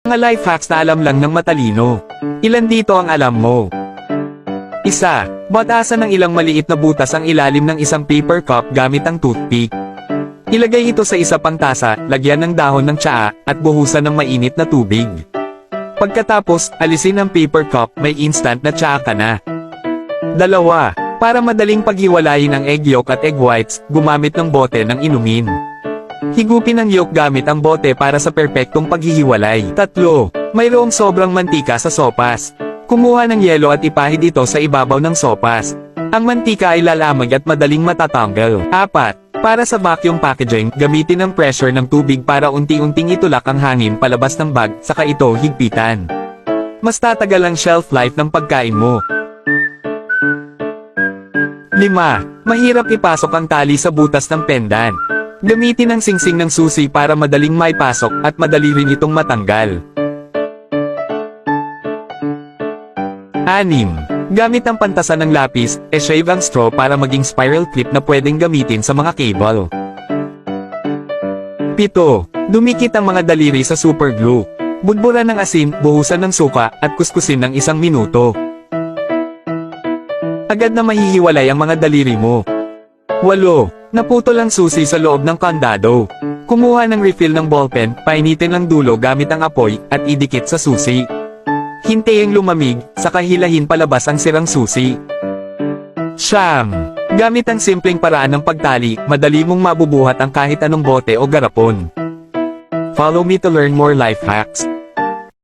Mga life hacks na alam lang ng matalino. Ilan dito ang alam mo? Isa, batasan ng ilang maliit na butas ang ilalim ng isang paper cup gamit ang toothpick. Ilagay ito sa isa pang tasa, lagyan ng dahon ng tsaa, at buhusan ng mainit na tubig. Pagkatapos, alisin ang paper cup, may instant na tsaa ka na. Dalawa, para madaling paghiwalayin ang egg yolk at egg whites, gumamit ng bote ng inumin. Higupin ang yolk gamit ang bote para sa perpektong paghihiwalay. Tatlo, mayroong sobrang mantika sa sopas. Kumuha ng yelo at ipahid ito sa ibabaw ng sopas. Ang mantika ay lalamig at madaling matatanggal. Apat, para sa vacuum packaging, gamitin ang pressure ng tubig para unti-unting itulak ang hangin palabas ng bag, saka ito higpitan. Mas tatagal ang shelf life ng pagkain mo. 5. Mahirap ipasok ang tali sa butas ng pendant. Gamitin ang singsing ng susi para madaling maipasok at madali rin itong matanggal. 6. Gamit ang pantasan ng lapis, e-shave ang straw para maging spiral clip na pwedeng gamitin sa mga cable. 7. Dumikit ang mga daliri sa super glue. Budburan ng asin, buhusan ng suka, at kuskusin ng 1 minuto. Agad na mahihiwalay ang mga daliri mo. 8. Naputol ang susi sa loob ng kandado. Kumuha ng refill ng ballpen, painitin ang dulo gamit ang apoy, at idikit sa susi. Hintaying lumamig, saka hilahin palabas ang sirang susi. 9. Gamit ang simpleng paraan ng pagtali, madali mong mabubuhat ang kahit anong bote o garapon. Follow me to learn more life hacks.